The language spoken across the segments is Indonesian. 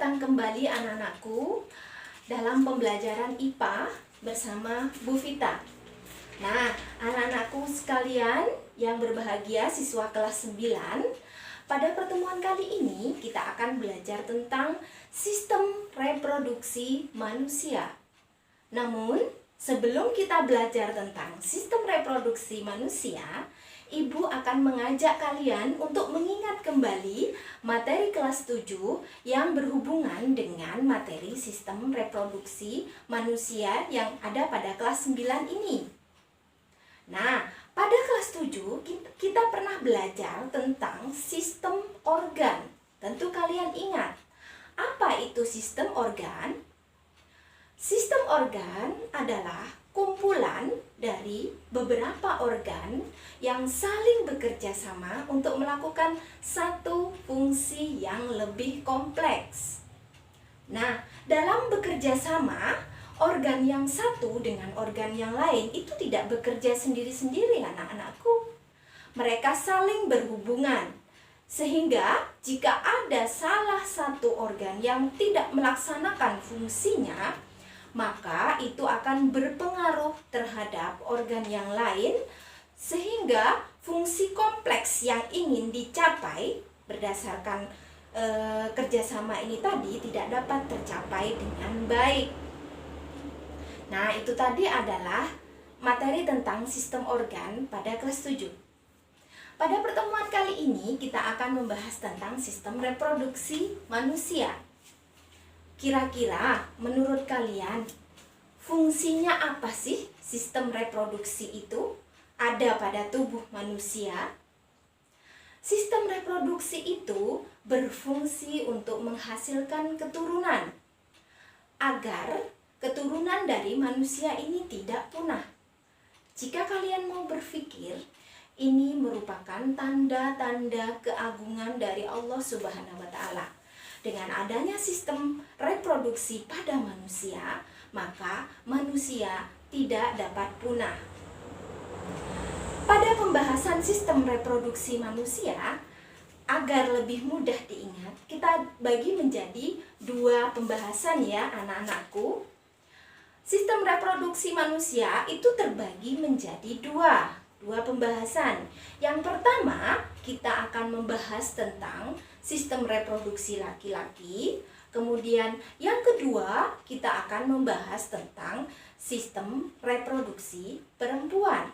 datang kembali anak-anakku dalam pembelajaran IPA bersama Bu Vita. Nah, anak-anakku sekalian yang berbahagia siswa kelas 9, pada pertemuan kali ini kita akan belajar tentang sistem reproduksi manusia. Namun, sebelum kita belajar tentang sistem reproduksi manusia, Ibu akan mengajak kalian untuk mengingat kembali materi kelas 7 yang berhubungan dengan materi sistem reproduksi manusia yang ada pada kelas 9 ini. Nah, pada kelas 7 kita pernah belajar tentang sistem organ. Tentu kalian ingat, apa itu sistem organ? Sistem organ adalah kumpulan dari beberapa organ yang saling bekerja sama untuk melakukan satu fungsi yang lebih kompleks. Nah, dalam bekerja sama, organ yang satu dengan organ yang lain itu tidak bekerja sendiri-sendiri, anak-anakku. Mereka saling berhubungan. Sehingga jika ada salah satu organ yang tidak melaksanakan fungsinya, maka itu akan berpengaruh terhadap organ yang lain, sehingga fungsi kompleks yang ingin dicapai berdasarkan kerjasama ini tadi tidak dapat tercapai dengan baik. Nah, itu tadi adalah materi tentang sistem organ pada kelas 7. Pada pertemuan kali ini kita akan membahas tentang sistem reproduksi manusia. Kira-kira menurut kalian, fungsinya apa sih sistem reproduksi itu ada pada tubuh manusia? Sistem reproduksi itu berfungsi untuk menghasilkan keturunan, agar keturunan dari manusia ini tidak punah. Jika kalian mau berpikir, ini merupakan tanda-tanda keagungan dari Allah Subhanahu wa Ta'ala. Dengan adanya sistem reproduksi pada manusia, maka manusia tidak dapat punah. Pada pembahasan sistem reproduksi manusia, agar lebih mudah diingat, kita bagi menjadi dua pembahasan ya anak-anakku. Sistem reproduksi manusia itu terbagi menjadi dua pembahasan. Yang pertama, kita akan membahas tentang sistem reproduksi laki-laki. Kemudian yang kedua, kita akan membahas tentang sistem reproduksi perempuan.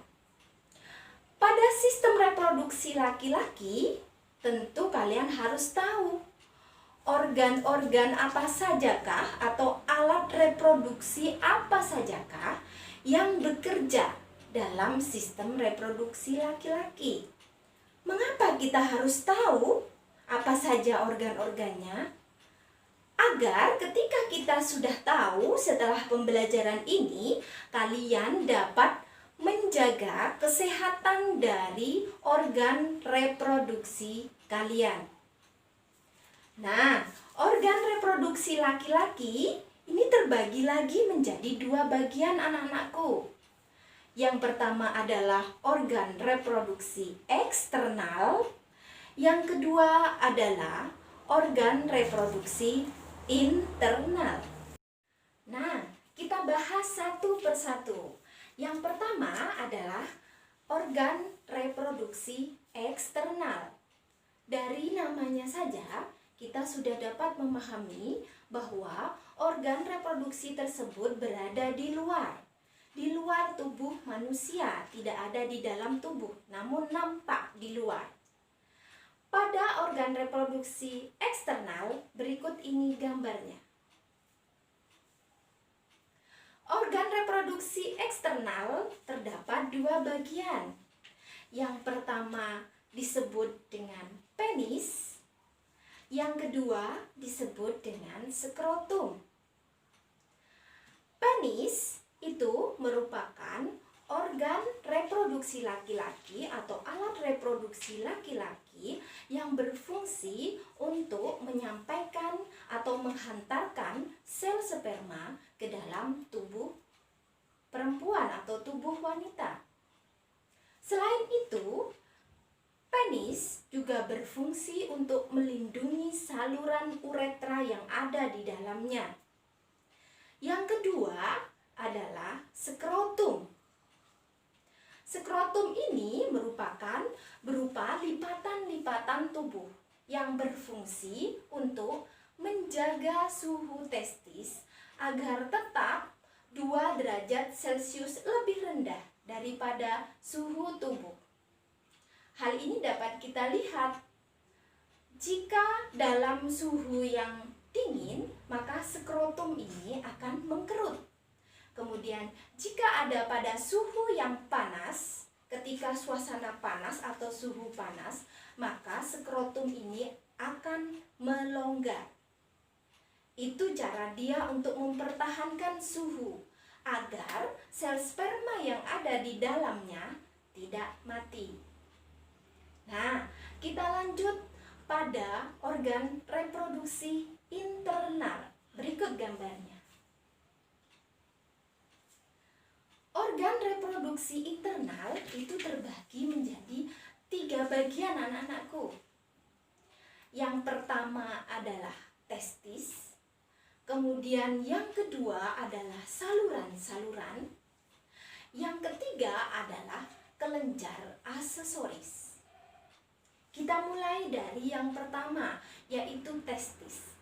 Pada sistem reproduksi laki-laki, tentu kalian harus tahu organ-organ apa sajakah atau alat reproduksi apa sajakah yang bekerja dalam sistem reproduksi laki-laki. Mengapa kita harus tahu apa saja organ-organnya? Agar ketika kita sudah tahu setelah pembelajaran ini, kalian dapat menjaga kesehatan dari organ reproduksi kalian. Nah, organ reproduksi laki-laki ini terbagi lagi menjadi dua bagian anak-anakku. Yang pertama adalah organ reproduksi eksternal. Yang kedua adalah organ reproduksi internal. Nah, kita bahas satu persatu. Yang pertama adalah organ reproduksi eksternal. Dari namanya saja, kita sudah dapat memahami bahwa organ reproduksi tersebut berada di luar tubuh manusia, tidak ada di dalam tubuh, namun nampak di luar. Pada organ reproduksi eksternal, berikut ini gambarnya. Organ reproduksi eksternal terdapat dua bagian. Yang pertama disebut dengan penis, yang kedua disebut dengan skrotum. Penis itu merupakan organ reproduksi laki-laki atau alat reproduksi laki-laki yang berfungsi untuk menyampaikan atau menghantarkan sel sperma ke dalam tubuh perempuan atau tubuh wanita. Selain itu, Penis juga berfungsi untuk melindungi saluran uretra yang ada di dalamnya. Yang kedua adalah skrotum. Skrotum ini merupakan berupa lipatan-lipatan tubuh yang berfungsi untuk menjaga suhu testis agar tetap 2 derajat Celcius lebih rendah daripada suhu tubuh. Hal ini dapat kita lihat jika dalam suhu yang dingin, maka skrotum ini akan mengkerut. Kemudian jika ada pada suhu yang panas, ketika suasana panas atau suhu panas, maka skrotum ini akan melonggar. Itu cara dia untuk mempertahankan suhu agar sel sperma yang ada di dalamnya tidak mati. Nah, kita lanjut pada organ reproduksi internal. Berikut gambarnya. Organ reproduksi internal itu terbagi menjadi 3 bagian anak-anakku. Yang pertama adalah testis, kemudian yang kedua adalah saluran-saluran, yang ketiga adalah kelenjar aksesoris. Kita mulai dari yang pertama, yaitu testis.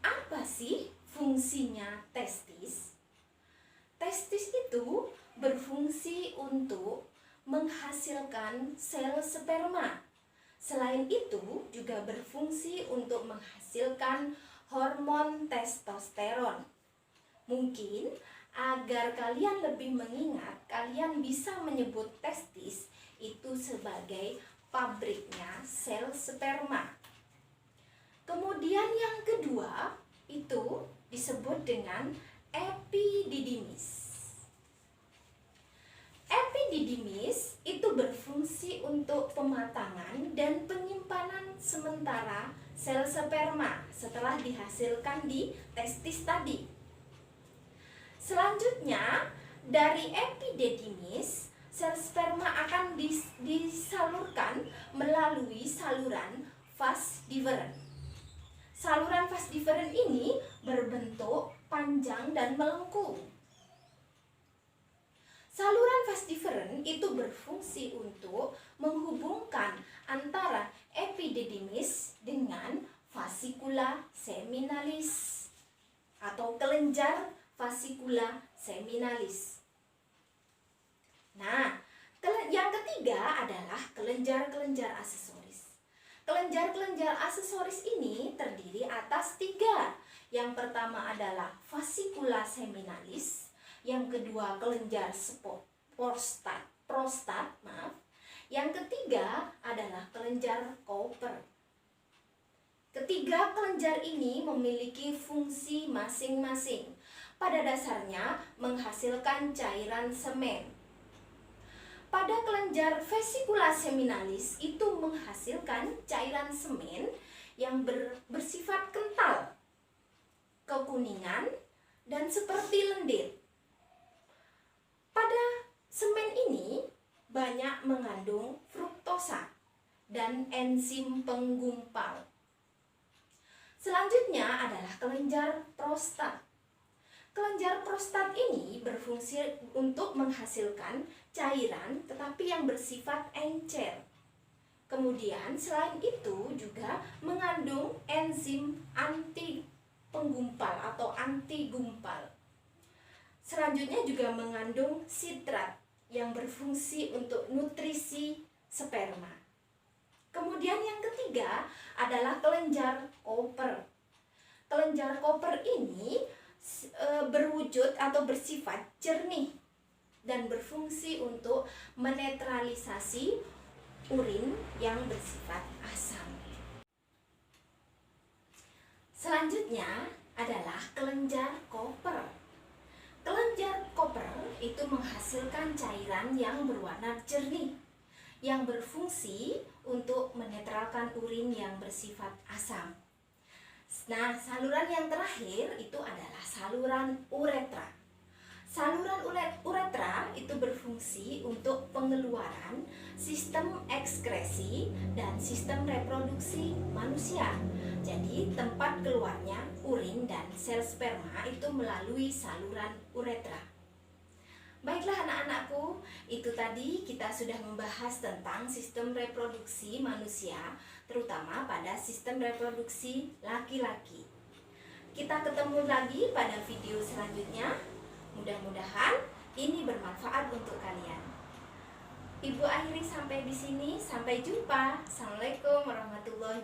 Apa sih fungsinya testis? Testis itu berfungsi untuk menghasilkan sel sperma. Selain itu, juga berfungsi untuk menghasilkan hormon testosteron. Mungkin agar kalian lebih mengingat, kalian bisa menyebut testis itu sebagai pabriknya sel sperma. Kemudian yang kedua itu disebut dengan epididymis. Epididymis itu berfungsi untuk pematangan dan penyimpanan sementara sel sperma setelah dihasilkan di testis tadi. Selanjutnya, dari epididymis, sel sperma akan disalurkan melalui saluran vas deferens. Saluran vas deferens ini berbentuk panjang dan melengkung. Saluran vas deferens itu berfungsi untuk menghubungkan antara epididymis dengan fascicula seminalis atau kelenjar fascicula seminalis. Nah, yang ketiga adalah kelenjar-kelenjar aksesoris. Kelenjar-kelenjar aksesoris ini terdiri atas 3. Yang pertama adalah fascicula seminalis, yang kedua kelenjar prostat, yang ketiga adalah kelenjar Cooper. Ketiga kelenjar ini memiliki fungsi masing-masing. Pada dasarnya menghasilkan cairan semen. Pada kelenjar fascicula seminalis itu menghasilkan cairan semen yang bersifat kental, kekuningan, dan seperti lendir. Pada semen ini banyak mengandung fruktosa dan enzim penggumpal. Selanjutnya adalah kelenjar prostat. Kelenjar prostat ini berfungsi untuk menghasilkan cairan tetapi yang bersifat encer. Kemudian selain itu juga mengandung enzim anti penggumpal atau anti gumpal. Selanjutnya juga mengandung sitrat yang berfungsi untuk nutrisi sperma. Kemudian yang ketiga adalah kelenjar Cooper. Kelenjar Cooper ini berwujud atau bersifat jernih dan berfungsi untuk menetralisasi urin yang bersifat asam. Selanjutnya adalah kelenjar Cooper. Kelenjar Cooper itu menghasilkan cairan yang berwarna jernih yang berfungsi untuk menetralkan urin yang bersifat asam. Nah, saluran yang terakhir itu adalah saluran uretra. Saluran uretra itu berfungsi untuk pengeluaran, sistem ekskresi, dan sistem reproduksi manusia. Jadi tempat keluarnya urin dan sel sperma itu melalui saluran uretra. Baiklah anak-anakku, itu tadi kita sudah membahas tentang sistem reproduksi manusia, terutama pada sistem reproduksi laki-laki. Kita ketemu lagi pada video selanjutnya. Mudah-mudahan ini bermanfaat untuk kalian. Ibu akhiri sampai di sini. Sampai jumpa. Assalamualaikum warahmatullahi